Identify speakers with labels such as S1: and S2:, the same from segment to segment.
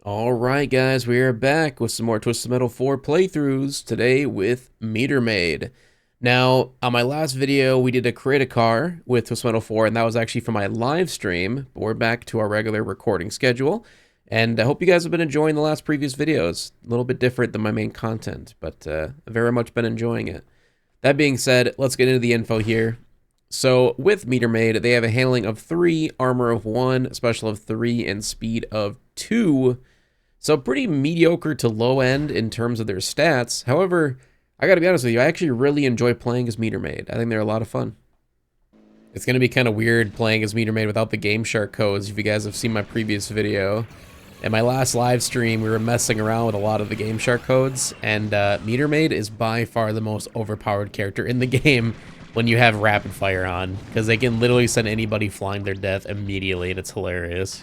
S1: Alright guys, we are back with some more Twisted Metal 4 playthroughs, today with Meter Maid. Now, on my last video, we did a create a car with Twisted Metal 4, and that was actually for my live stream, but we're back to our regular recording schedule, and I hope you guys have been enjoying the last previous videos. A little bit different than my main content, but I've very much been enjoying it. That being said, let's get into the info here. So, with Meter Maid, they have a handling of 3, armor of 1, special of 3, and speed of 2. So pretty mediocre to low end in terms of their stats. However, I gotta be honest with you, I actually really enjoy playing as Meter Maid. I think they're a lot of fun. It's gonna be kind of weird playing as Meter Maid without the Game Shark codes. If you guys have seen my previous video, in my last live stream, we were messing around with a lot of the Game Shark codes, and Meter Maid is by far the most overpowered character in the game when you have rapid fire on, because they can literally send anybody flying their death immediately, and it's hilarious.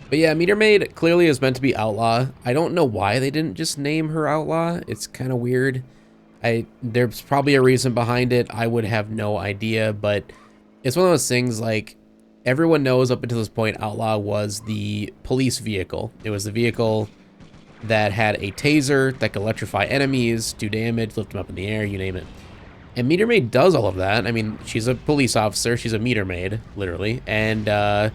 S1: But yeah, Meter Maid clearly is meant to be Outlaw. I don't know why they didn't just name her Outlaw. It's kind of weird. There's probably a reason behind it. I would have no idea, but it's one of those things like everyone knows up until this point Outlaw was the police vehicle. It was the vehicle that had a taser that could electrify enemies, do damage, lift them up in the air, you name it. And Meter Maid does all of that. I mean, she's a police officer. She's a Meter Maid, literally. And,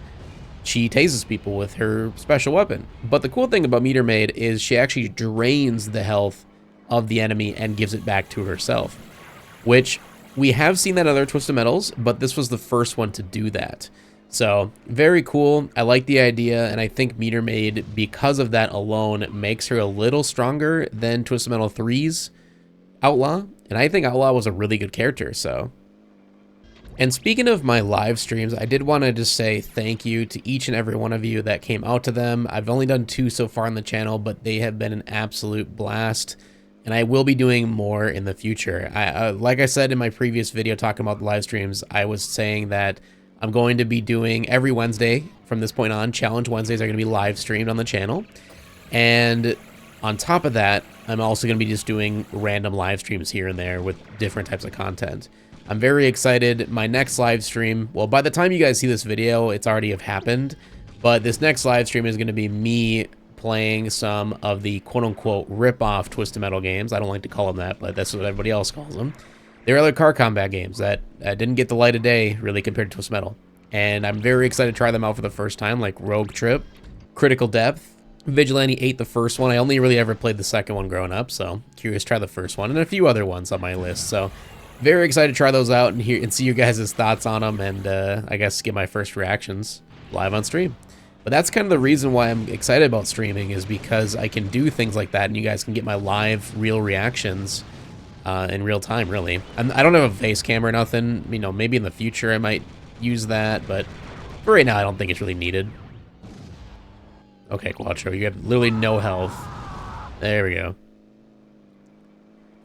S1: she tases people with her special weapon. But the cool thing about Meter Maid is she actually drains the health of the enemy and gives it back to herself, which we have seen that in other Twisted Metals, but this was the first one to do that. So very cool. I like the idea, and I think Meter Maid, because of that alone, makes her a little stronger than Twisted Metal 3's Outlaw, and I think Outlaw was a really good character, so... And speaking of my live streams, I did want to just say thank you to each and every one of you that came out to them. I've only done 2 so far on the channel, but they have been an absolute blast. And I will be doing more in the future. Like I said in my previous video talking about the live streams, I was saying that I'm going to be doing every Wednesday from this point on. Challenge Wednesdays are going to be live streamed on the channel. And on top of that, I'm also going to be just doing random live streams here and there with different types of content. I'm very excited. My next live stream, well, by the time you guys see this video, it's already have happened, but this next live stream is going to be me playing some of the quote-unquote rip-off Twisted Metal games. I don't like to call them that, but that's what everybody else calls them. There are other car combat games that didn't get the light of day, really, compared to Twisted Metal, and I'm very excited to try them out for the first time, like Rogue Trip, Critical Depth, Vigilante 8, the first one. I only really ever played the second one growing up, so curious to try the first one, and a few other ones on my list, so... Very excited to try those out and hear and see you guys' thoughts on them, and I guess get my first reactions live on stream. But that's kind of the reason why I'm excited about streaming, is because I can do things like that and you guys can get my live real reactions in real time, really. I don't have a face camera or nothing. You know, maybe in the future I might use that, but for right now I don't think it's really needed. Okay, Quattro, you have literally no health. There we go.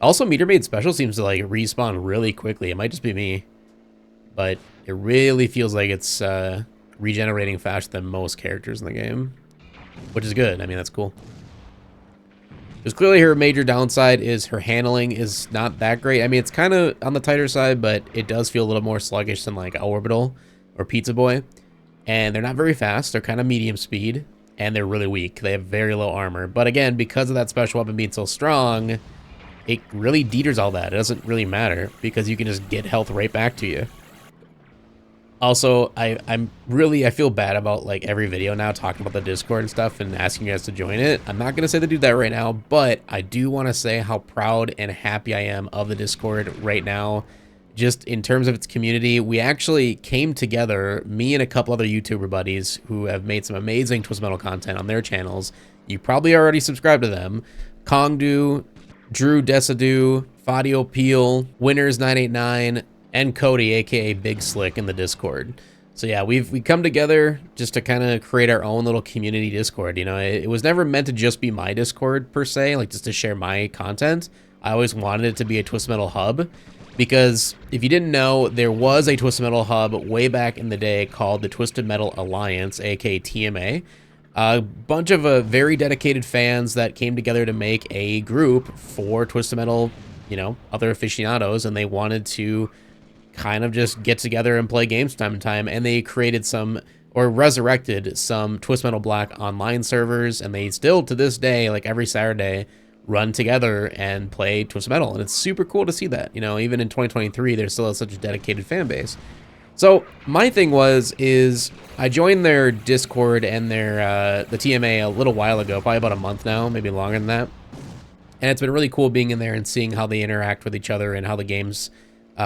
S1: Also, Meter Maid special seems to, like, respawn really quickly. It might just be me, but it really feels like it's regenerating faster than most characters in the game, which is good. I mean, that's cool. Because clearly her major downside is her handling is not that great. I mean, it's kind of on the tighter side, but it does feel a little more sluggish than, like, Orbital or Pizza Boy. And they're not very fast. They're kind of medium speed, and they're really weak. They have very low armor. But again, because of that special weapon being so strong... it really deters all that. It doesn't really matter because you can just get health right back to you. Also, I feel bad about like every video now talking about the Discord and stuff and asking you guys to join it. I'm not going to say to do that right now, but I do want to say how proud and happy I am of the Discord right now. Just in terms of its community, we actually came together, me and a couple other YouTuber buddies who have made some amazing Twisted Metal content on their channels. You probably already subscribed to them. Kongdu, Drew Desadoo, Fadio Peel, Winners989, and Cody, aka Big Slick, in the Discord. So yeah, we come together just to kind of create our own little community Discord. You know, it was never meant to just be my Discord per se, like just to share my content. I always wanted it to be a Twisted Metal hub, because if you didn't know, there was a Twisted Metal hub way back in the day called the Twisted Metal Alliance, aka TMA. A bunch of very dedicated fans that came together to make a group for Twisted Metal, you know, other aficionados, and they wanted to kind of just get together and play games from time to time, and they created some or resurrected some Twist Metal Black online servers, and they still to this day, like every Saturday, run together and play Twist Metal, and it's super cool to see that. You know, even in 2023, there's still such a dedicated fan base. So my thing is I joined their Discord and their the TMA a little while ago, probably about a month now, maybe longer than that. And it's been really cool being in there and seeing how they interact with each other and how the games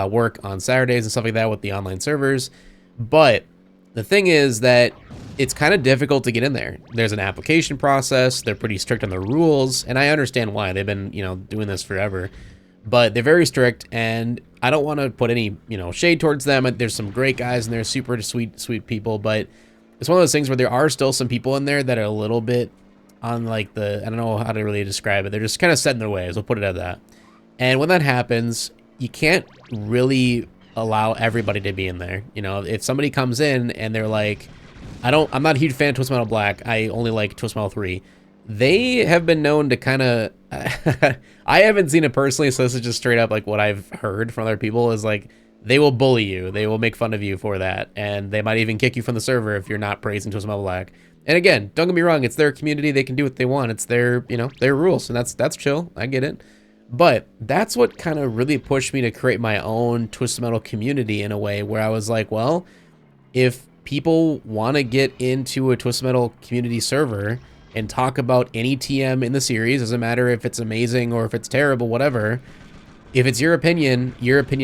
S1: work on Saturdays and stuff like that with the online servers. But the thing is that it's kind of difficult to get in there. There's an application process. They're pretty strict on the rules, and I understand why. They've been, you know, doing this forever. But they're very strict, and I don't want to put any, you know, shade towards them. There's some great guys and they're super sweet people, but it's one of those things where there are still some people in there that are a little bit on like the, I don't know how to really describe it. They're just kind of set in their ways. We'll put it at that. And when that happens, you can't really allow everybody to be in there. You know, if somebody comes in and they're like, I'm not a huge fan of Twist Metal Black. I only like Twist Metal 3. They have been known to kind of, I haven't seen it personally, so this is just straight up like what I've heard from other people is like, they will bully you. They will make fun of you for that. And they might even kick you from the server if you're not praising Twist Metal Black. And again, don't get me wrong, it's their community. They can do what they want. It's their, you know, their rules, and that's chill. I get it. But that's what kind of really pushed me to create my own Twisted Metal community in a way where I was like, well, if people want to get into a Twisted Metal community server and talk about any TM in the series, doesn't matter if it's amazing or if it's terrible, whatever, if it's your opinion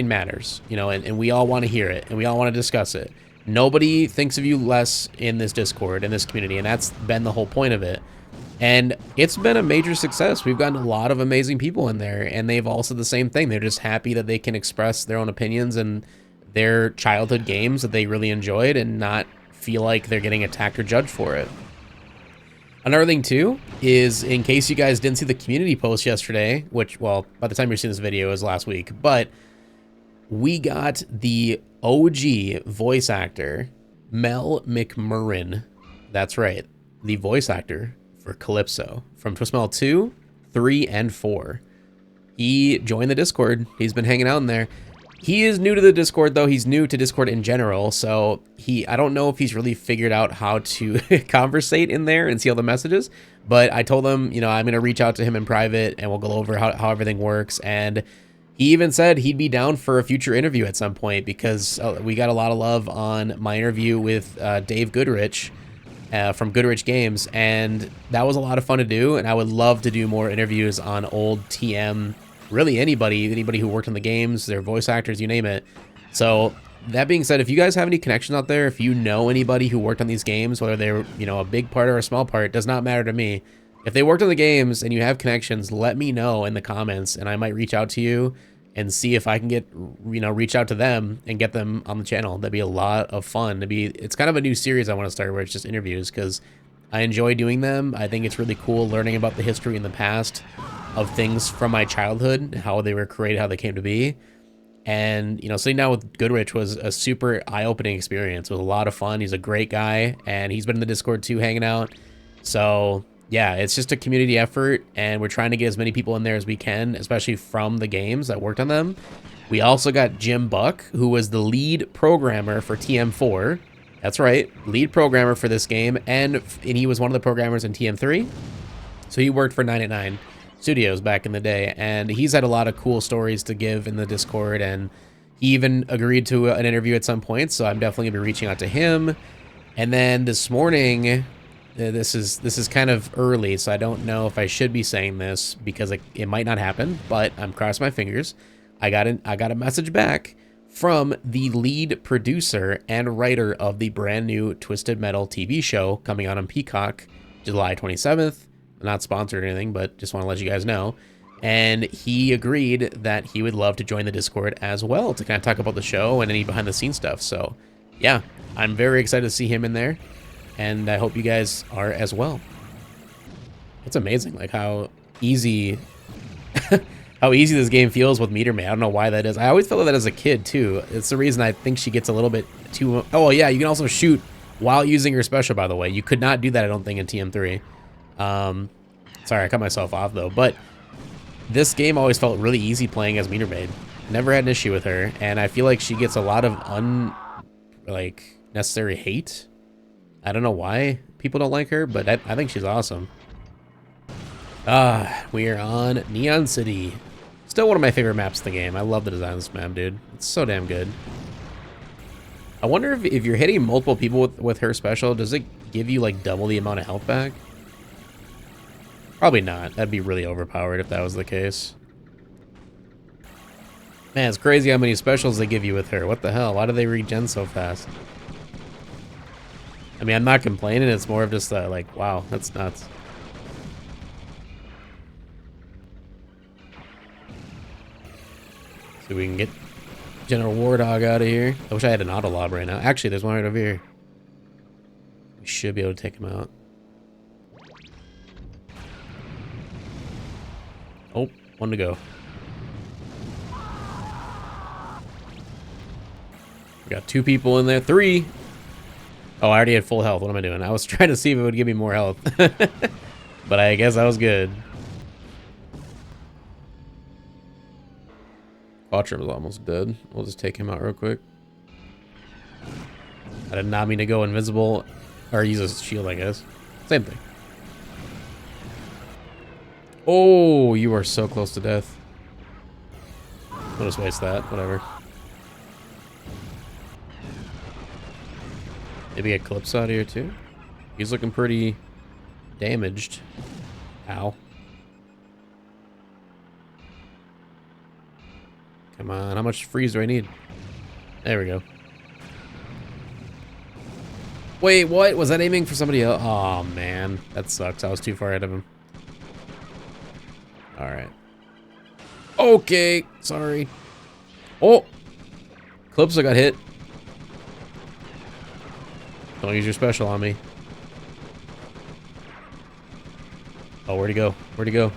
S1: matters, you know, and we all want to hear it and we all want to discuss it. Nobody thinks of you less in this Discord, in this community, and that's been the whole point of it. And it's been a major success. We've gotten a lot of amazing people in there, and they've all said the same thing. They're just happy that they can express their own opinions and their childhood games that they really enjoyed and not feel like they're getting attacked or judged for it. Another thing, too, is in case you guys didn't see the community post yesterday, which, well, by the time you're seeing this video, is last week, but we got the OG voice actor, Mel McMurrin. That's right, the voice actor for Calypso from Twist Metal 2, 3, and 4. He joined the Discord. He's been hanging out in there. He is new to the Discord, though. He's new to Discord in general, so I don't know if he's really figured out how to conversate in there and see all the messages, but I told him, you know, I'm going to reach out to him in private, and we'll go over how everything works, and he even said he'd be down for a future interview at some point because we got a lot of love on my interview with Dave Goodrich from Goodrich Games, and that was a lot of fun to do, and I would love to do more interviews on old TM, really anybody who worked on the games, their voice actors, you name it. So that being said, if you guys have any connections out there, if you know anybody who worked on these games, whether they're, you know, a big part or a small part, it does not matter to me. If they worked on the games and you have connections, let me know in the comments, and I might reach out to you and see if I can get, you know, reach out to them and get them on the channel. That'd be a lot of fun. It's kind of a new series I want to start where it's just interviews because I enjoy doing them. I think it's really cool learning about the history in the past of things from my childhood, how they were created, how they came to be. And, you know, sitting down with Goodrich was a super eye-opening experience. It was a lot of fun. He's a great guy, and he's been in the Discord too, hanging out. So yeah, it's just a community effort, and we're trying to get as many people in there as we can, especially from the games that worked on them. We also got Jim Buck, who was the lead programmer for TM4. That's right, lead programmer for this game, and he was one of the programmers in TM3. So he worked for 989 Studios back in the day, and he's had a lot of cool stories to give in the Discord, and he even agreed to an interview at some point, so I'm definitely gonna be reaching out to him. And then this morning, this is kind of early, so I don't know if I should be saying this because it might not happen, but I'm crossing my fingers. I got a message back from the lead producer and writer of the brand new Twisted Metal TV show coming out on Peacock July 27th. Not sponsored or anything, but just want to let you guys know. And he agreed that he would love to join the Discord as well to kind of talk about the show and any behind the scenes stuff. So yeah, I'm very excited to see him in there, and I hope you guys are as well. It's amazing like how easy how easy this game feels with Meter Maid. I don't know why that is. I always felt that as a kid too. It's the reason I think she gets a little bit too... Oh yeah, you can also shoot while using your special, by the way. You could not do that, I don't think, in TM3. Sorry, I cut myself off though, but this game always felt really easy playing as Meter Maid. Never had an issue with her, and I feel like she gets a lot of necessary hate I don't know why people don't like her, but I think she's awesome. We are on Neon City. Still one of my favorite maps in the game. I love the design of this map, dude. It's so damn good. I wonder if you're hitting multiple people with her special, does it give you like double the amount of health back? Probably not. That'd be really overpowered if that was the case. Man, it's crazy how many specials they give you with her. What the hell? Why do they regen so fast? I mean, I'm not complaining. It's more of just like, wow, that's nuts. So we can get General Wardog out of here. I wish I had an auto lob right now. Actually, there's one right over here. We should be able to take him out. Oh, one to go. We got 2 people in there. 3. Oh, I already had full health. What am I doing? I was trying to see if it would give me more health. But I guess I was good. Quattro was almost dead. We'll just take him out real quick. I did not mean to go invisible. Or use a shield, I guess. Same thing. Oh, you are so close to death. We'll just waste that. Whatever. Maybe get Clips out here too. He's looking pretty damaged. Ow. Come on, how much freeze do I need? There we go. Wait, what? Was that aiming for somebody else? Oh man, that sucks. I was too far ahead of him. Alright. Okay, sorry. Oh! Clips, I got hit. Don't use your special on me. Oh, where'd he go? Where'd he go?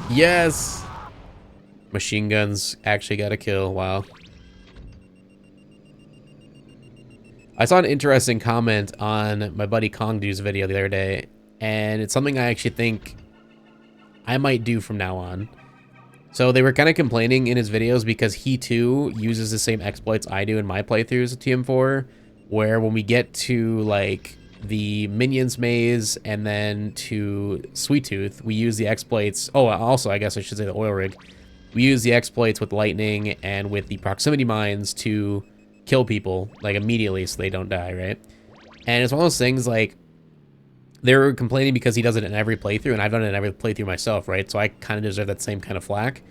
S1: Yes! Machine guns actually got a kill. Wow. I saw an interesting comment on my buddy Kongdu's video the other day, and it's something I actually think I might do from now on. So they were kind of complaining in his videos because he too uses the same exploits I do in my playthroughs of TM4, where when we get to like the Minions maze and then to Sweet Tooth, we use the exploits. Oh, also I guess I should say the oil rig. We use the exploits with lightning and with the proximity mines to kill people like immediately so they don't die, right? And it's one of those things like they were complaining because he does it in every playthrough, and I've done it in every playthrough myself, right? So I kind of deserve that same kind of flack.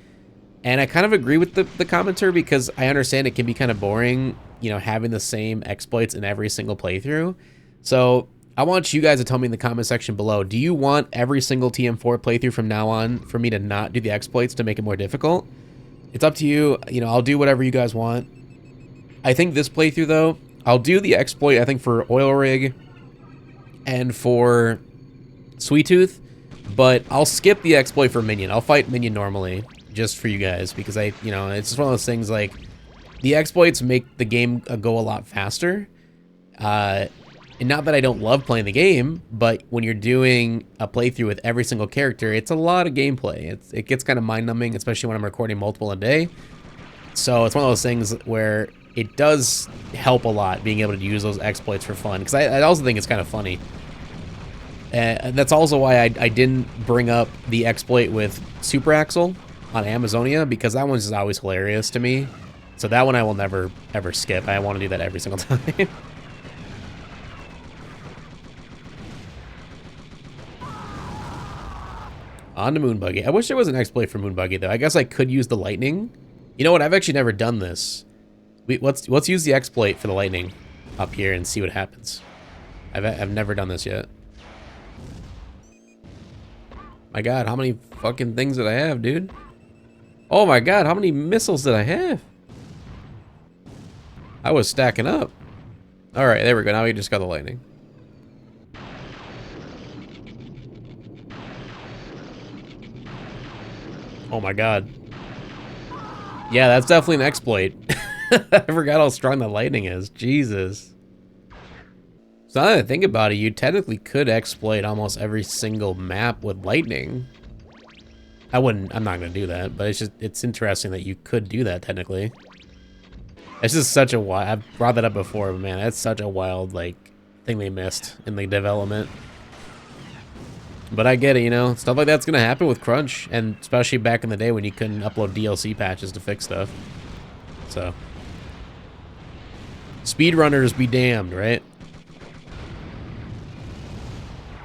S1: And I kind of agree with the commenter because I understand it can be kind of boring, you know, having the same exploits in every single playthrough. So I want you guys to tell me in the comment section below, do you want every single TM4 playthrough from now on for me to not do the exploits to make it more difficult? It's up to you. You know, I'll do whatever you guys want. I think this playthrough, though, I'll do the exploit, I think, for Oil Rig and for Sweet Tooth, but I'll skip the exploit for Minion. I'll fight Minion normally, just for you guys, because you know, it's just one of those things, like, the exploits make the game go a lot faster. And not that I don't love playing the game, but when you're doing a playthrough with every single character, it's a lot of gameplay. It gets kind of mind-numbing, especially when I'm recording multiple a day. So it's one of those things where it does help a lot being able to use those exploits for fun, because I also think it's kind of funny. And that's also why I didn't bring up the exploit with Super Axle on Amazonia, because that one's just always hilarious to me. So that one I will never, ever skip. I want to do that every single time. On the Moon Buggy. I wish there was an exploit for Moon Buggy, though. I guess I could use the lightning. You know what? I've actually never done this. Let's use the exploit for the lightning up here and see what happens. I've never done this yet. My God, how many fucking things did I have, dude? Oh my God, how many missiles did I have? I was stacking up. All right, there we go. Now we just got the lightning. Oh my God. Yeah, that's definitely an exploit. I forgot how strong the lightning is. Jesus. So now that I think about it, you technically could exploit almost every single map with lightning. I'm not gonna do that, but it's interesting that you could do that technically. It's just such a wild. I've brought that up before, but man, that's such a wild like thing they missed in the development. But I get it, you know, stuff like that's gonna happen with crunch, and especially back in the day when you couldn't upload DLC patches to fix stuff. So, speedrunners be damned, right?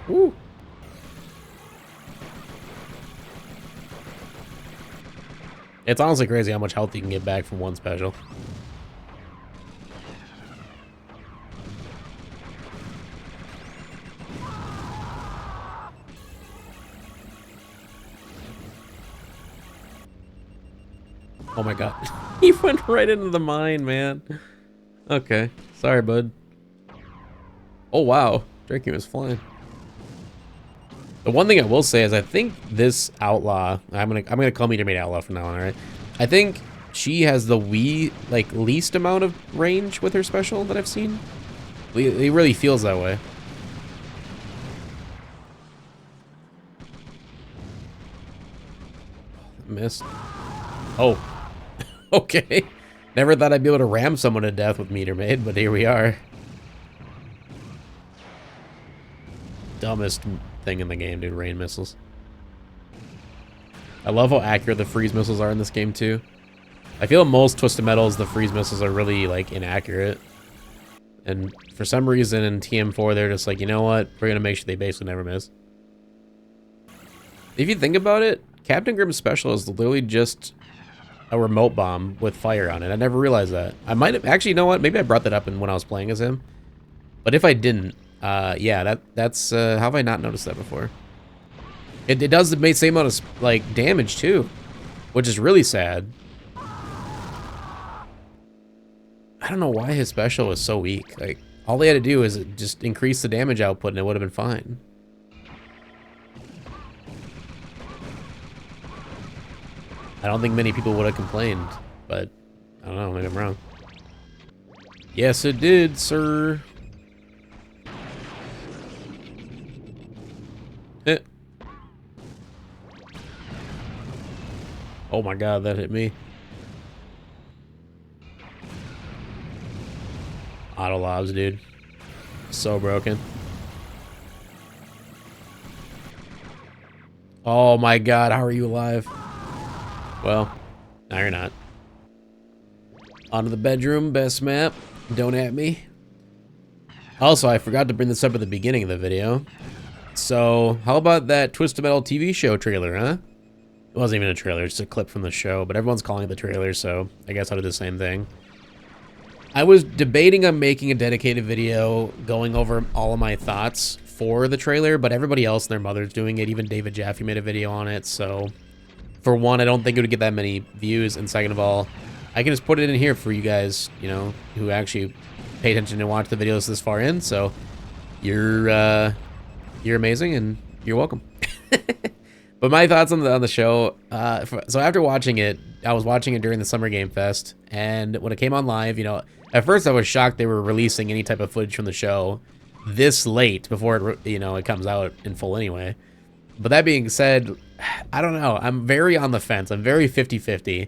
S1: Woo. It's honestly crazy how much health you can get back from one special. Oh my god. He went right into the mine, man. Okay. Sorry, bud. Oh wow. Drinking was flying. The one thing I will say is I think this outlaw, I'm gonna call Meter Maid Outlaw from now on, alright? I think she has the least amount of range with her special that I've seen. It really feels that way. Missed. Oh. Okay. Never thought I'd be able to ram someone to death with Meter Maid, but here we are. Dumbest thing in the game, dude. Rain missiles. I love how accurate the freeze missiles are in this game, too. I feel most Twisted Metals, the freeze missiles are really, like, inaccurate. And for some reason in TM4, they're just like, you know what? We're going to make sure they basically never miss. If you think about it, Captain Grimm's special is literally just a remote bomb with fire on it. I never realized that. I might have... Actually, you know what? Maybe I brought that up when I was playing as him. But if I didn't, yeah, that's... how have I not noticed that before? It does the same amount of, like, damage, too. Which is really sad. I don't know why his special is so weak. Like, all they had to do is just increase the damage output and it would have been fine. I don't think many people would have complained, but I don't know, maybe I'm wrong. Yes, it did, sir. Eh. Oh my god, that hit me. Auto lobs, dude. So broken. Oh my god, how are you alive? Well, now you're not. Onto the bedroom, best map. Don't at me. Also, I forgot to bring this up at the beginning of the video. So, how about that Twisted Metal TV show trailer, huh? It wasn't even a trailer, it's a clip from the show, but everyone's calling it the trailer, so I guess I'll do the same thing. I was debating on making a dedicated video going over all of my thoughts for the trailer, but everybody else and their mother's doing it. Even David Jaffe made a video on it, so... For one, I don't think it would get that many views, and second of all, I can just put it in here for you guys, you know, who actually pay attention and watch the videos this far in, so you're amazing, and you're welcome. But my thoughts on the show, so after watching it, I was watching it during the Summer Game Fest, and when it came on live, you know, at first I was shocked they were releasing any type of footage from the show this late before it, you know, it comes out in full anyway. But that being said, I don't know. I'm very on the fence. I'm very 50-50.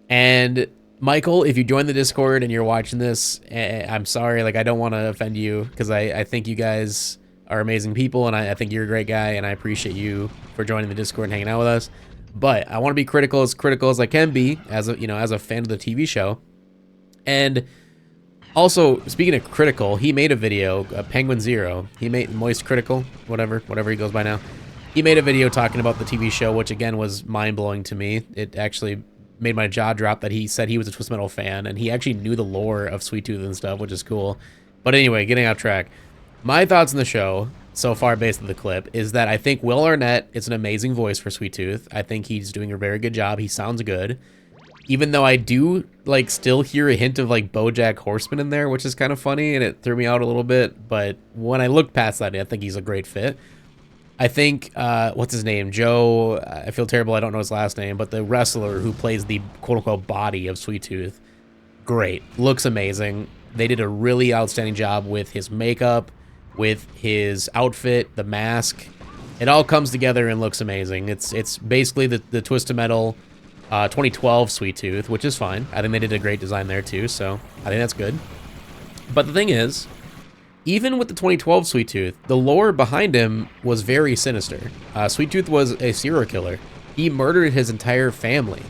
S1: And Michael, if you join the Discord and you're watching this, I'm sorry. Like, I don't want to offend you because I think you guys are amazing people, and I think you're a great guy, and I appreciate you for joining the Discord and hanging out with us. But I want to be critical as I can be as a, you know, as a fan of the TV show. And also, speaking of critical, he made a video, Penguin Zero. He made Moist Critical, whatever he goes by now. He made a video talking about the TV show, which again was mind-blowing to me. It actually made my jaw drop that he said he was a Twisted Metal fan, and he actually knew the lore of Sweet Tooth and stuff, which is cool. But anyway, getting off track. My thoughts on the show, so far based on the clip, is that I think Will Arnett is an amazing voice for Sweet Tooth. I think he's doing a very good job. He sounds good. Even though I do, like, still hear a hint of, like, BoJack Horseman in there, which is kind of funny, and it threw me out a little bit. But when I look past that, I think he's a great fit. I think, what's his name? Joe, I feel terrible, I don't know his last name, but the wrestler who plays the quote-unquote body of Sweet Tooth, great. Looks amazing. They did a really outstanding job with his makeup, with his outfit, the mask. It all comes together and looks amazing. It's basically the Twisted Metal 2012 Sweet Tooth, which is fine. I think they did a great design there too, so I think that's good. But the thing is, even with the 2012 Sweet Tooth, the lore behind him was very sinister. Sweet Tooth was a serial killer. He murdered his entire family.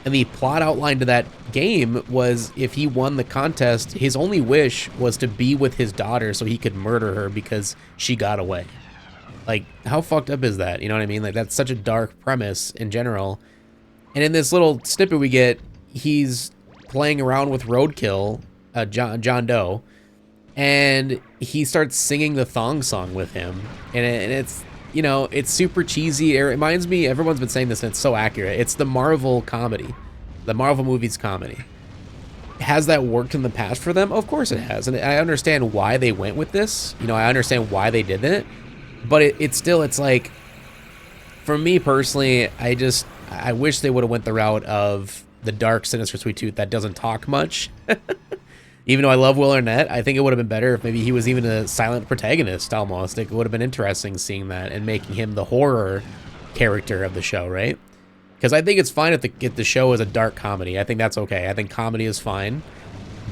S1: And the plot outline to that game was if he won the contest, his only wish was to be with his daughter so he could murder her because she got away. Like, how fucked up is that? You know what I mean? Like, that's such a dark premise in general. And in this little snippet we get, he's playing around with Roadkill, John Doe, and he starts singing the thong song with him. And it's, you know, it's super cheesy. It reminds me, everyone's been saying this and it's so accurate. It's the Marvel comedy, the Marvel movies comedy. Has that worked in the past for them? Of course it has. And I understand why they went with this. You know, I understand why they did it. But it's still, it's like, for me personally, I wish they would have went the route of the dark, sinister Sweet Tooth that doesn't talk much. Even though I love Will Arnett, I think it would have been better if maybe he was even a silent protagonist almost. It would have been interesting seeing that and making him the horror character of the show, right? Because I think it's fine if the show is a dark comedy. I think that's okay. I think comedy is fine.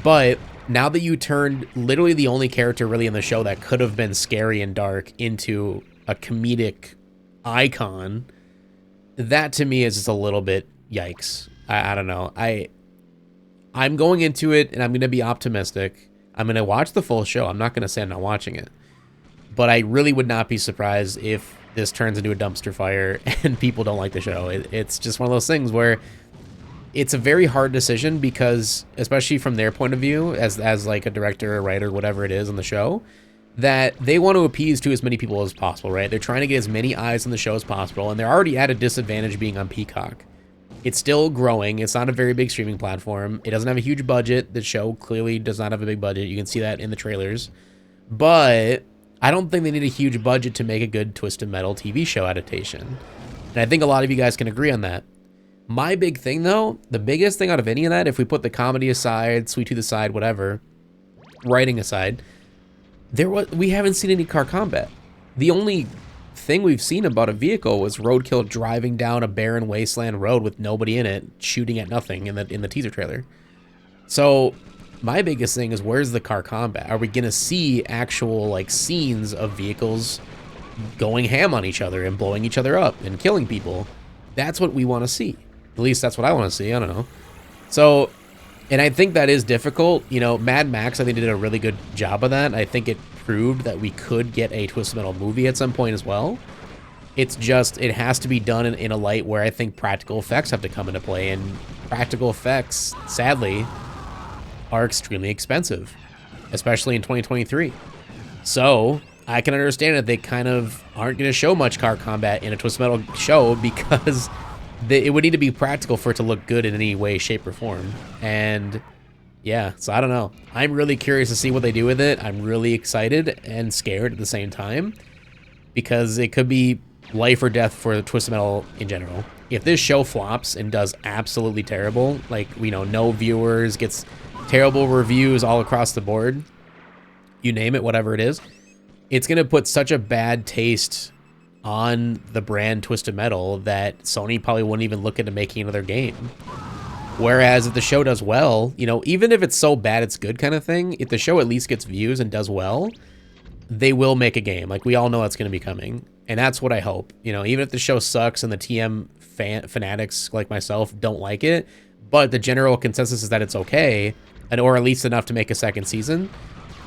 S1: But now that you turned literally the only character really in the show that could have been scary and dark into a comedic icon, that to me is just a little bit yikes. I don't know. I'm going into it and I'm going to be optimistic. I'm going to watch the full show. I'm not going to say I'm not watching it. But I really would not be surprised if this turns into a dumpster fire and people don't like the show. It's just one of those things where it's a very hard decision because, especially from their point of view, as like a director or writer, whatever it is on the show, that they want to appease to as many people as possible, right? They're trying to get as many eyes on the show as possible, and they're already at a disadvantage being on Peacock. It's still growing. It's not a very big streaming platform. It doesn't have a huge budget. The show clearly does not have a big budget. You can see that in the trailers. But I don't think they need a huge budget to make a good Twisted Metal TV show adaptation. And I think a lot of you guys can agree on that. My big thing, though, the biggest thing out of any of that, if we put the comedy aside, Sweet Tooth aside, whatever, writing aside, we haven't seen any car combat. The only thing we've seen about a vehicle was Roadkill driving down a barren wasteland road with nobody in it, shooting at nothing in the teaser trailer. So my biggest thing is, where's the car combat? Are we gonna see actual like scenes of vehicles going ham on each other and blowing each other up and killing people? That's what we want to see. At least that's what I want to see. I don't know. So, and I think that is difficult. You know, Mad Max, I think, did a really good job of that. I think it proved that we could get a Twisted Metal movie at some point as well. It's just, it has to be done in a light where I think practical effects have to come into play. And practical effects, sadly, are extremely expensive, especially in 2023. So I can understand that they kind of aren't going to show much car combat in a Twisted Metal show because it would need to be practical for it to look good in any way, shape, or form. And yeah, so I don't know. I'm really curious to see what they do with it. I'm really excited and scared at the same time because it could be life or death for Twisted Metal in general. If this show flops and does absolutely terrible, like, you know, no viewers, gets terrible reviews all across the board, you name it, whatever it is, it's going to put such a bad taste on the brand Twisted Metal that Sony probably wouldn't even look into making another game. Whereas if the show does well, you know, even if it's so bad it's good kind of thing, if the show at least gets views and does well, they will make a game. Like, we all know that's going to be coming. And that's what I hope. You know, even if the show sucks and the TM fanatics like myself don't like it, but the general consensus is that it's okay, and or at least enough to make a second season,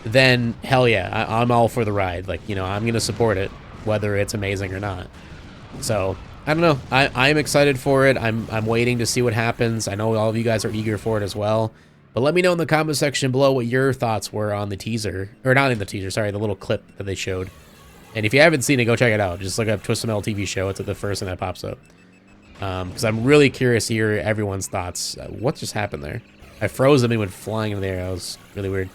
S1: then hell yeah, I'm all for the ride. Like, you know, I'm going to support it, whether it's amazing or not. So, I don't know. I'm excited for it. I'm waiting to see what happens. I know all of you guys are eager for it as well. But let me know in the comment section below what your thoughts were on the teaser. Or not in the teaser, sorry, the little clip that they showed. And if you haven't seen it, go check it out. Just look up Twisted Metal TV show. It's the first thing that pops up. Because I'm really curious to hear everyone's thoughts. What just happened there? I froze them and went flying into the air. That was really weird.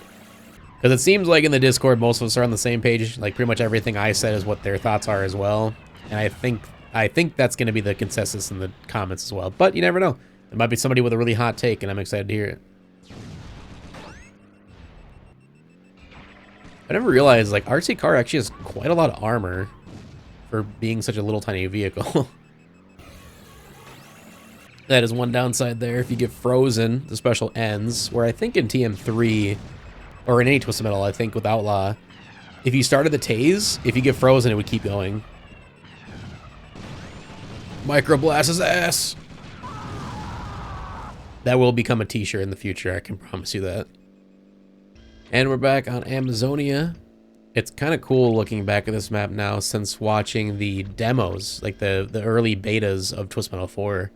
S1: Because it seems like in the Discord, most of us are on the same page. Like, pretty much everything I said is what their thoughts are as well. And I think that's going to be the consensus in the comments as well. But you never know. There might be somebody with a really hot take, and I'm excited to hear it. I never realized, like, RC car actually has quite a lot of armor for being such a little tiny vehicle. That is one downside there. If you get frozen, the special ends. Where I think in TM3, or in any Twisted Metal, I think with Outlaw, if you started the tase, if you get frozen, it would keep going. Microblast his ass! That will become a t-shirt in the future, I can promise you that. And we're back on Amazonia. It's kind of cool looking back at this map now since watching the demos, like the early betas of Twisted Metal 4.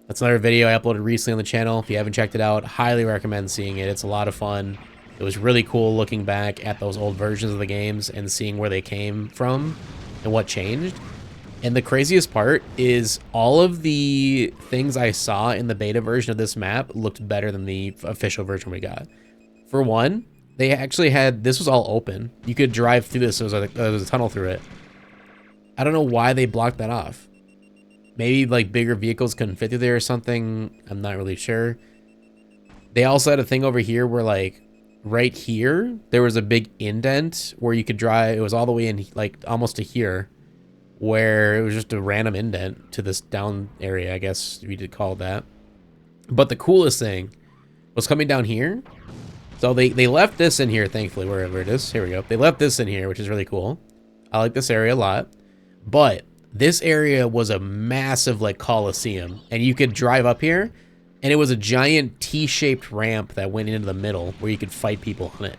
S1: That's another video I uploaded recently on the channel. If you haven't checked it out, highly recommend seeing it. It's a lot of fun. It was really cool looking back at those old versions of the games and seeing where they came from and what changed. And the craziest part is all of the things I saw in the beta version of this map looked better than the official version we got. For one, they actually had, this was all open. You could drive through this, there was a tunnel through it. I don't know why they blocked that off. Maybe like bigger vehicles couldn't fit through there or something. I'm not really sure. They also had a thing over here where like right here, there was a big indent where you could drive. It was all the way in like almost to here, where it was just a random indent to this down area, I guess we did call it that. But the coolest thing was coming down here. So they left this in here, thankfully, wherever it is. Here we go. They left this in here, which is really cool. I like this area a lot. But this area was a massive like coliseum, and you could drive up here, and it was a giant T-shaped ramp that went into the middle where you could fight people on it.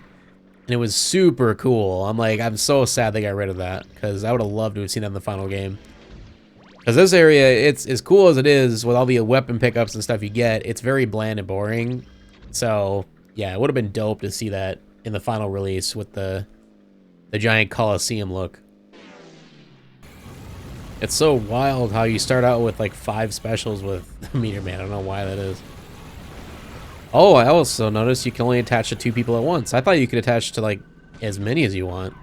S1: And it was super cool. I'm so sad they got rid of that, because I would have loved to have seen that in the final game. Because this area, it's as cool as it is with all the weapon pickups and stuff you get, it's very bland and boring. So yeah, it would have been dope to see that in the final release with the giant coliseum look. It's so wild how you start out with like 5 specials with Meter Maid. I don't know why that is. Oh, I also noticed you can only attach to 2 people at once. I thought you could attach to like as many as you want.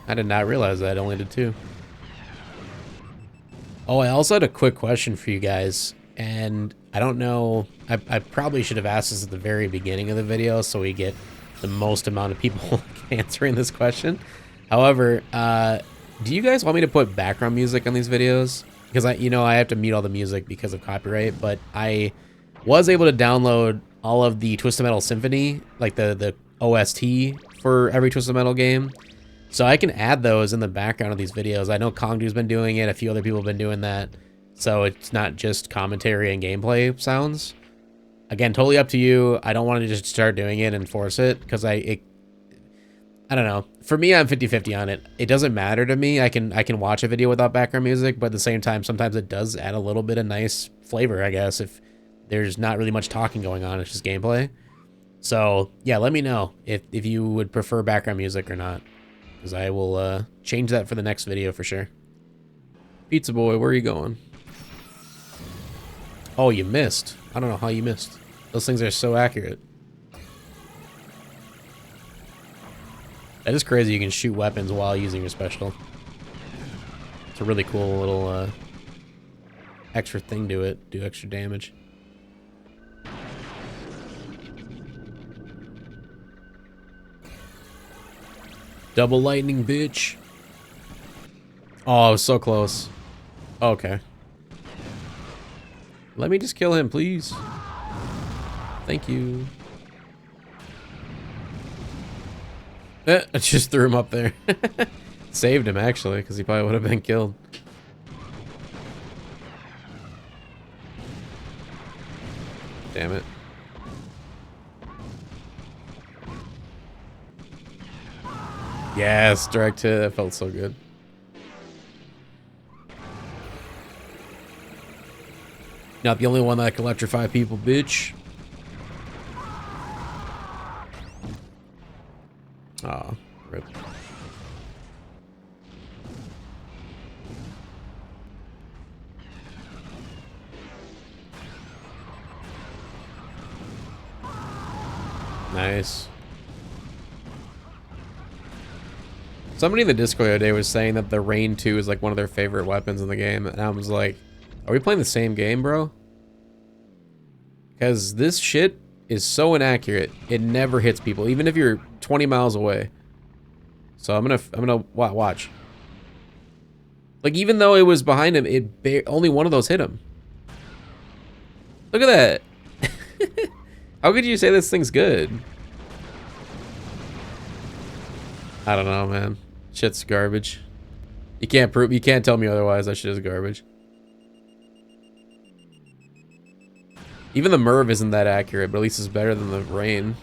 S1: I did not realize that. I only did 2. Oh, I also had a quick question for you guys. And I don't know, I probably should have asked this at the very beginning of the video so we get the most amount of people answering this question. However, do you guys want me to put background music on these videos? Because I have to mute all the music because of copyright, but I was able to download all of the Twisted Metal Symphony, like the OST for every Twisted Metal game. So I can add those in the background of these videos. I know Kongdu's been doing it, a few other people have been doing that. So it's not just commentary and gameplay sounds. Again, totally up to you. I don't want to just start doing it and force it, because I don't know. For me, I'm 50-50 on it. It doesn't matter to me. I can watch a video without background music, but at the same time, sometimes it does add a little bit of nice flavor, I guess, if there's not really much talking going on. It's just gameplay. So, yeah, let me know if you would prefer background music or not, because I will change that for the next video for sure. Pizza Boy, where are you going? Oh, you missed. I don't know how you missed. Those things are so accurate. That is crazy. You can shoot weapons while using your special. It's a really cool little extra thing to it. Do extra damage. Double lightning, bitch. Oh, I was so close. Okay. Let me just kill him, please. Thank you. I just threw him up there. Saved him, actually, because he probably would have been killed. Damn it. Yes, direct hit. That felt so good. Not the only one that can electrify people, bitch. Aw, rip. Nice. Somebody in the Discord the other day was saying that the Rain 2 is like one of their favorite weapons in the game, and I was like, are we playing the same game, bro? Because this shit is so inaccurate. It never hits people, even if you're 20 miles away. So I'm gonna watch. Like, even though it was behind him, only one of those hit him. Look at that. How could you say this thing's good? I don't know, man. Shit's garbage. You can't tell me otherwise. That shit is garbage. Even the Merv isn't that accurate, but at least it's better than the Rain.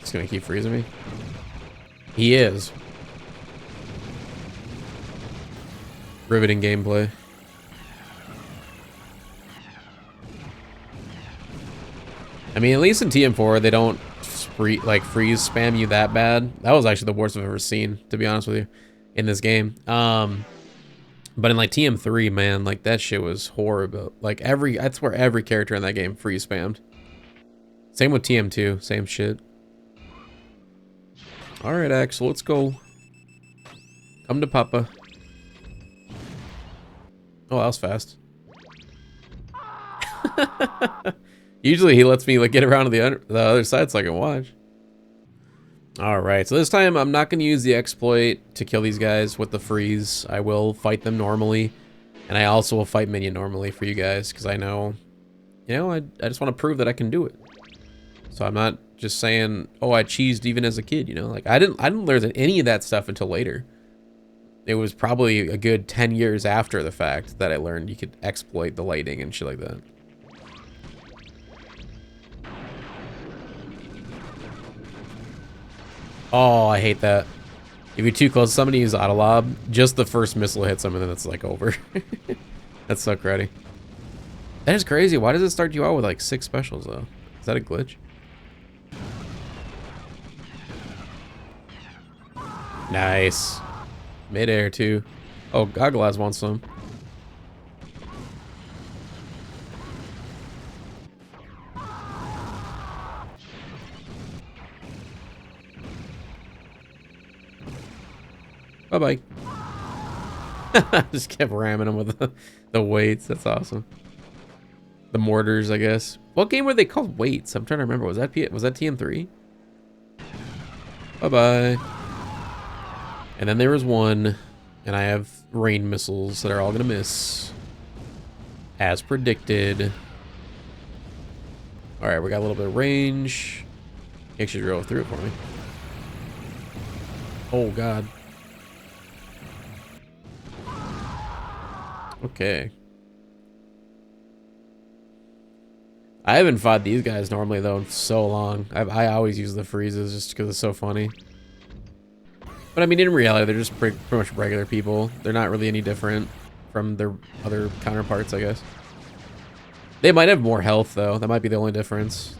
S1: He's gonna keep freezing me. He is. Riveting gameplay. I mean, at least in TM4, they don't freeze spam you that bad. That was actually the worst I've ever seen, to be honest with you, in this game. But in like TM3, man, like that shit was horrible. Like I swear every character in that game freeze spammed. Same with TM2, same shit. All right, Axel, let's go. Come to Papa. Oh, that was fast. Usually he lets me like get around to the other side so I can watch. All right, so this time I'm not going to use the exploit to kill these guys with the freeze. I will fight them normally, and I also will fight minion normally for you guys because I know, you know, I just want to prove that I can do it. So I'm not just saying, oh, I cheesed even as a kid, you know, like I didn't learn any of that stuff until later. It was probably a good 10 years after the fact that I learned you could exploit the lighting and shit like that. Oh, I hate that. If you're too close to somebody who's out of lob, just the first missile hits them and then it's like over. That's so cruddy. That is crazy. Why does it start you out with like 6 specials though? Is that a glitch? Nice. Mid-air too. Oh, Goggle Eyes wants some. Bye-bye. Just kept ramming him with the weights. That's awesome. The mortars, I guess. What game were they called weights? I'm trying to remember. Was that TM3? Bye-bye. And then there was one, and I have rain missiles that are all gonna miss. As predicted. Alright, we got a little bit of range. He actually drove through it for me. Oh, God. Okay. I haven't fought these guys normally, though, in so long. I always use the freezes just because it's so funny. But, I mean, in reality, they're just pretty much regular people. They're not really any different from their other counterparts, I guess. They might have more health, though. That might be the only difference.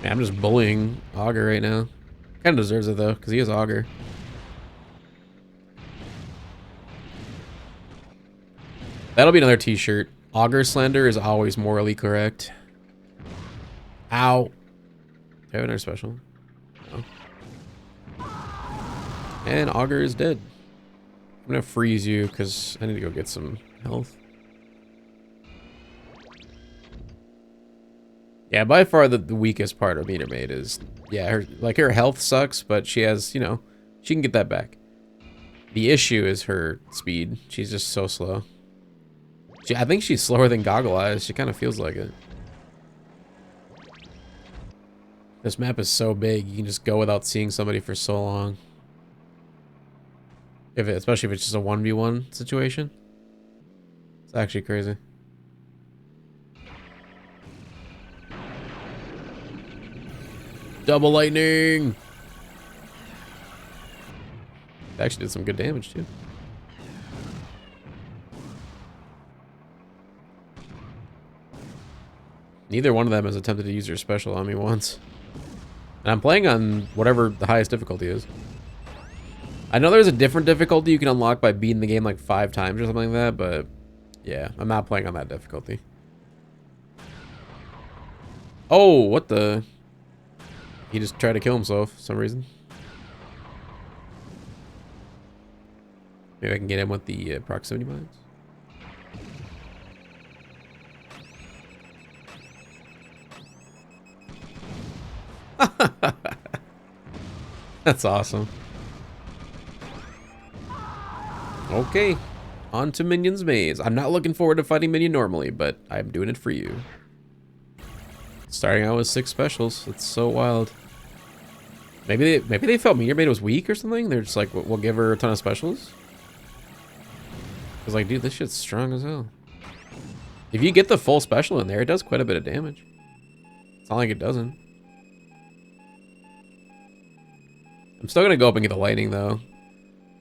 S1: Man, I'm just bullying Augur right now. Kind of deserves it, though, because he is Augur. That'll be another t-shirt. Augur slander is always morally correct. Ow. Do I have another special? No. And Augur is dead. I'm gonna freeze you because I need to go get some health. Yeah, by far the weakest part of Meter Maid is, yeah, her health sucks, but she has, you know, she can get that back. The issue is her speed. She's just so slow. I think she's slower than Goggle Eyes. She kind of feels like it. This map is so big, you can just go without seeing somebody for so long. Especially if it's just a 1v1 situation. It's actually crazy. Double lightning! It actually did some good damage too. Neither one of them has attempted to use their special on me once. And I'm playing on whatever the highest difficulty is. I know there's a different difficulty you can unlock by beating the game like 5 times or something like that, but yeah, I'm not playing on that difficulty. Oh, what the? He just tried to kill himself for some reason. Maybe I can get him with the proximity mines. That's awesome. Okay, on to Minion's Maze. I'm not looking forward to fighting Minion normally, but I'm doing it for you. Starting out with 6 specials. It's so wild. Maybe they felt Meteor Maid was weak or something. They're just like, we'll give her a ton of specials. Cause like, dude, this shit's strong as hell. If you get the full special in there, it does quite a bit of damage. It's not like it doesn't. I'm still gonna go up and get the lightning though,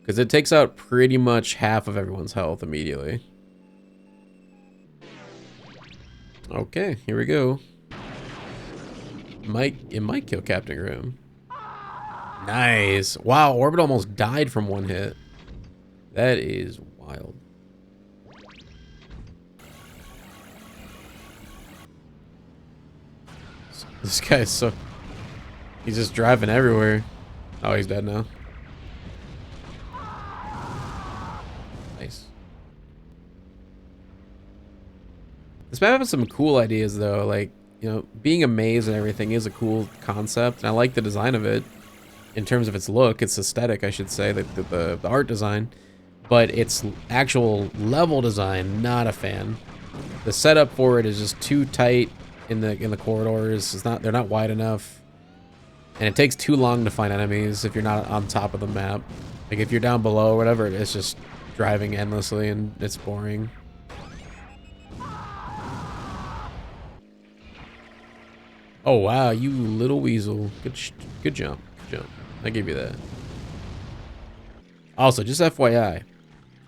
S1: because it takes out pretty much half of everyone's health immediately. Okay, here we go. It might kill Captain Grimm. Nice. Wow, Orbit almost died from 1 hit. That is wild. This guy is so... He's just driving everywhere. Oh, he's dead now. Nice. This map has some cool ideas though, like, you know, being a maze and everything is a cool concept, and I like the design of it. In terms of its look, its aesthetic, I should say, the art design. But its actual level design, not a fan. The setup for it is just too tight in the corridors. They're not wide enough. And it takes too long to find enemies if you're not on top of the map. Like if you're down below or whatever, it's just driving endlessly and it's boring. Oh wow, you little weasel. Good jump. Good jump. I give you that. Also, just FYI,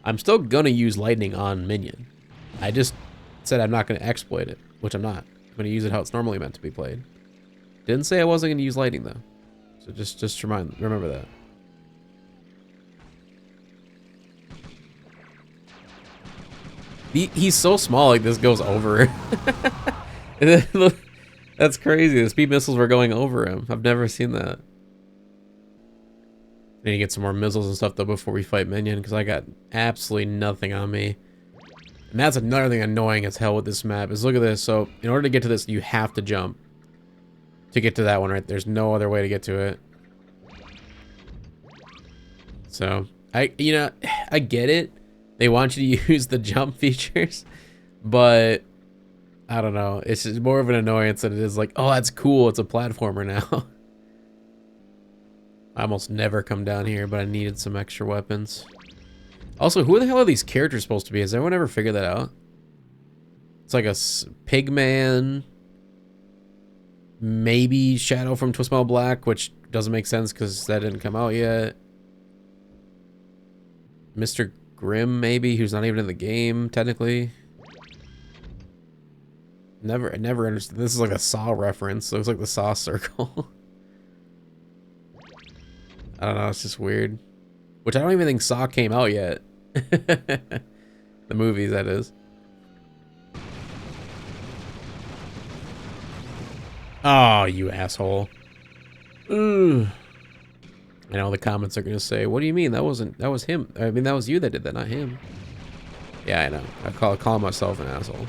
S1: I'm still gonna use lightning on Minion. I just said I'm not gonna exploit it, which I'm not. I'm gonna use it how it's normally meant to be played. Didn't say I wasn't gonna use lightning though. So just remember that. He's so small, like this goes over. That's crazy. The speed missiles were going over him. I've never seen that. I need to get some more missiles and stuff though before we fight Minion, because I got absolutely nothing on me. And that's another thing annoying as hell with this map is, look at this. So in order to get to this, you have to jump to get to that one, right? There's no other way to get to it. So I get it. They want you to use the jump features, but I don't know. It's just more of an annoyance than it is like, oh, that's cool. It's a platformer now. I almost never come down here, but I needed some extra weapons. Also, who the hell are these characters supposed to be? Has anyone ever figured that out? It's like a pig man. Maybe Shadow from Twist Metal Black, which doesn't make sense because that didn't come out yet. Mr. Grimm, maybe, who's not even in the game, technically. I never understood. This is like a Saw reference. It looks like the Saw circle. I don't know, it's just weird. Which I don't even think Saw came out yet. The movies, that is. Oh, you asshole. Ugh. I know the comments are gonna say, what do you mean? That was him. I mean, that was you that did that, not him. Yeah, I know. I call myself an asshole.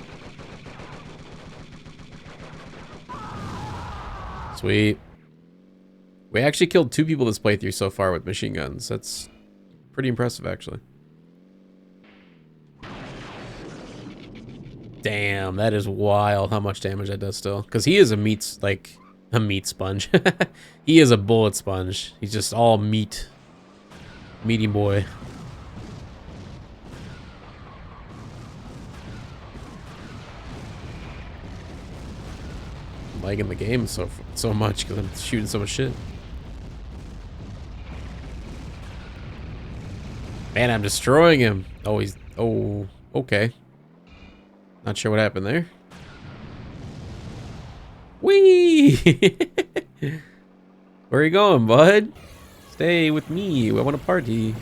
S1: Sweet. We actually killed 2 people this playthrough so far with machine guns. That's pretty impressive, actually. Damn, that is wild how much damage that does still. Because he is a meat sponge. He is a bullet sponge. He's just all meat. Meaty boy. I'm liking the game so much because I'm shooting so much shit. Man, I'm destroying him. Oh, oh, okay. Not sure what happened there. Whee! Where are you going, bud? Stay with me. I want to party.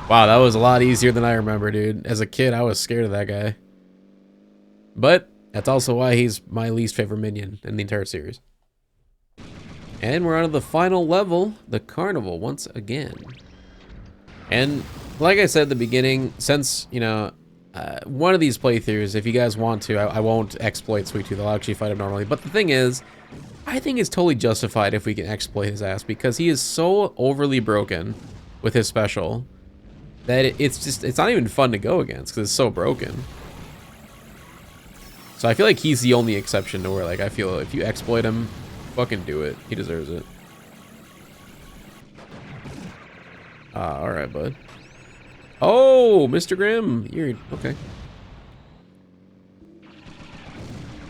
S1: Wow, that was a lot easier than I remember, dude. As a kid, I was scared of that guy. But that's also why he's my least favorite minion in the entire series. And we're on to the final level, the carnival, once again. And like I said at the beginning, since, you know, one of these playthroughs, if you guys want to, I won't exploit Sweet Tooth. I'll actually fight him normally. But the thing is, I think it's totally justified if we can exploit his ass, because he is so overly broken with his special that it's not even fun to go against because it's so broken. So I feel like he's the only exception to where, like, I feel if you exploit him, fucking do it. He deserves it. Alright, bud. Oh, Mr. Grimm. You're okay.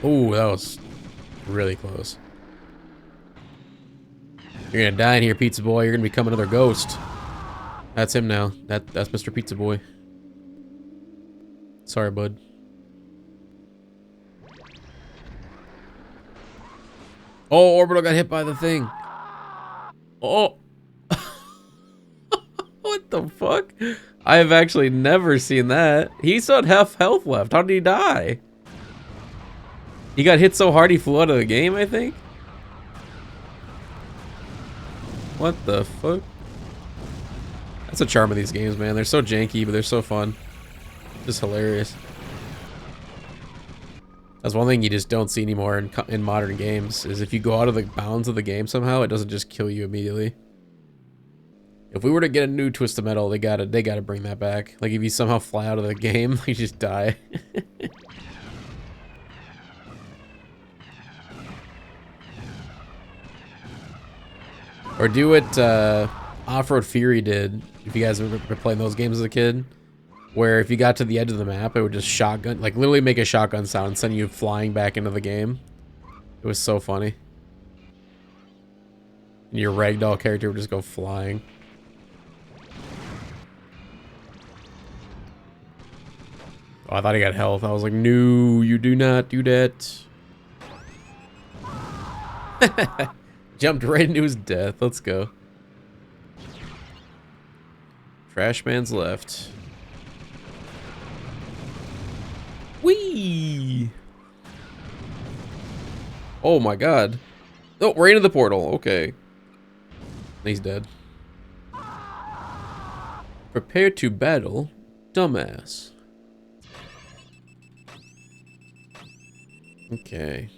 S1: Oh, that was really close. You're gonna die in here, Pizza Boy. You're gonna become another ghost. That's him now. That's Mr. Pizza Boy. Sorry, bud. Oh, Orbital got hit by the thing. Oh. What the fuck? I have actually never seen that. He still had half health left. How did he die? He got hit so hard he flew out of the game, I think? What the fuck? That's the charm of these games, man. They're so janky, but they're so fun. Just hilarious. That's one thing you just don't see anymore in modern games, is if you go out of the bounds of the game somehow, it doesn't just kill you immediately. If we were to get a new Twisted Metal, they gotta bring that back. Like, if you somehow fly out of the game, you just die. Or do what Off-Road Fury did, if you guys were playing those games as a kid, where if you got to the edge of the map, it would just shotgun, like literally make a shotgun sound and send you flying back into the game. It was so funny. And your ragdoll character would just go flying. Oh, I thought he got health. I was like, no, you do not do that. Jumped right into his death. Let's go. Trash man's left. Whee! Oh my god. Oh, right into the portal. Okay. He's dead. Prepare to battle, dumbass. Okay.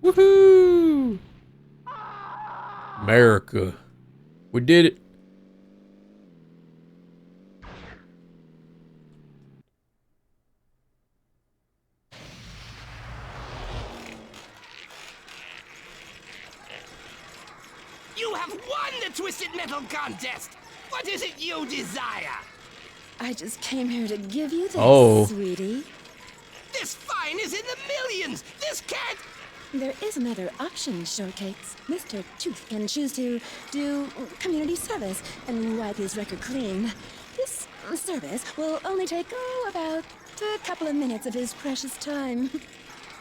S1: Woohoo! America. We did it.
S2: You have won the Twisted Metal contest! What is it you desire?
S3: I just came here to give you this, sweetie.
S2: This fine is in the millions! This can't...
S3: There is another option, Shortcakes. Mr. Tooth can choose to do community service and wipe his record clean. This service will only take, about a couple of minutes of his precious time.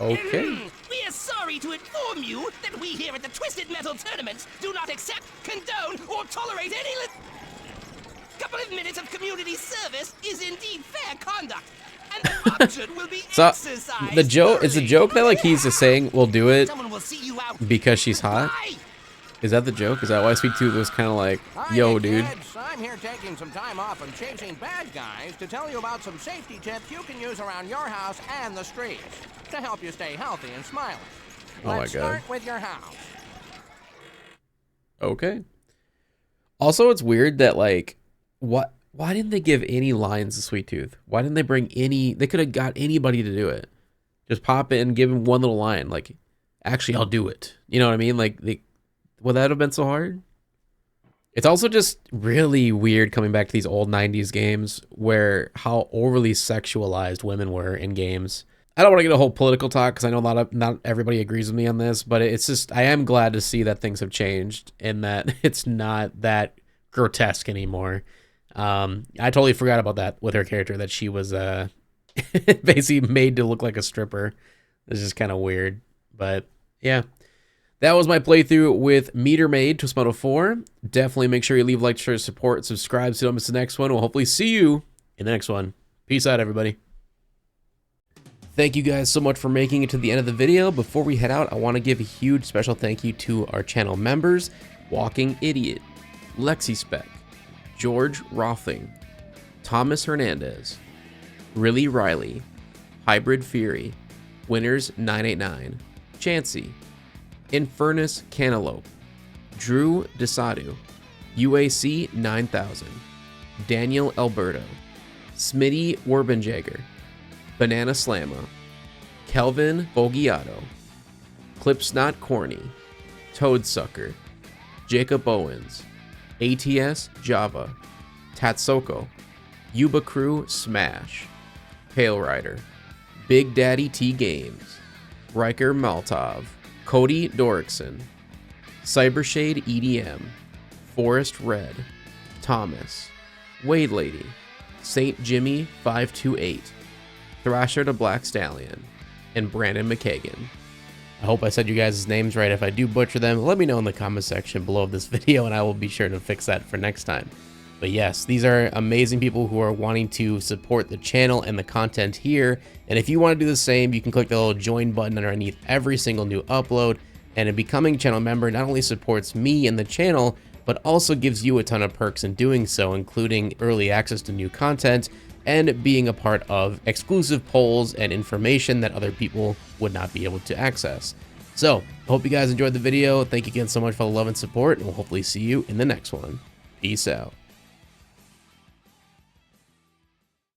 S1: Okay.
S2: We are sorry to inform you that we here at the Twisted Metal Tournament do not accept, condone, or tolerate any couple of minutes of community service is indeed fair conduct. And the option will be
S1: So
S2: exercised.
S1: the joke is a joke that, like, he's just saying we'll do it
S2: Someone will see you out.
S1: because she's hot.
S2: Bye.
S1: Is that the joke? Is that why Sweet Tooth was kind of like, yo, dude?
S4: Kids, I'm here taking some time off from chasing bad guys to tell you about some safety tips you can use around your house and the streets to help you stay healthy and smiling.
S1: Oh my
S4: Let's
S1: God.
S4: start with your house.
S1: Okay. Also, it's weird that, like, why didn't they give any lines to Sweet Tooth? Why didn't they bring any? They could have got anybody to do it. Just pop in and give him one little line, like, actually, I'll do it. You know what I mean? Like, would that have been so hard? It's also just really weird coming back to these old 90s games where how overly sexualized women were in games. I don't want to get a whole political talk because I know not everybody agrees with me on this, but it's just, I am glad to see that things have changed and that it's not that grotesque anymore. I totally forgot about that with her character, that she was basically made to look like a stripper. It's just kind of weird, but yeah. That was my playthrough with Meter Maid Twisted Metal 4. Definitely make sure you leave a like, share, support, subscribe so you don't miss the next one. We'll hopefully see you in the next one. Peace out, everybody. Thank you guys so much for making it to the end of the video. Before we head out, I want to give a huge special thank you to our channel members: Walking Idiot, Lexi Spec, George Rothing, Thomas Hernandez, Really Riley, Hybrid Fury, Winners 989, Chansey, Infernus Cantaloupe, Drew Desadu, UAC 9000, Daniel Alberto, Smitty Werbenjager, Banana Slamma, Kelvin Bogiato, Clips Not Corny, Toadsucker, Jacob Owens, ATS Java, Tatsoko, Yuba Crew Smash, Pale Rider, Big Daddy T Games, Riker Maltov, Cody Dorikson, Cybershade EDM, Forest Red, Thomas, Wade Lady, Saint Jimmy 528, Thrasher the Black Stallion, and Brandon McKagan. I hope I said you guys' names right. If I do butcher them, let me know in the comment section below this video and I will be sure to fix that for next time. But yes, these are amazing people who are wanting to support the channel and the content here. And if you want to do the same, you can click the little join button underneath every single new upload. And in becoming a channel member not only supports me and the channel, but also gives you a ton of perks in doing so, including early access to new content and being a part of exclusive polls and information that other people would not be able to access. So, I hope you guys enjoyed the video. Thank you again so much for the love and support, and we'll hopefully see you in the next one. Peace out.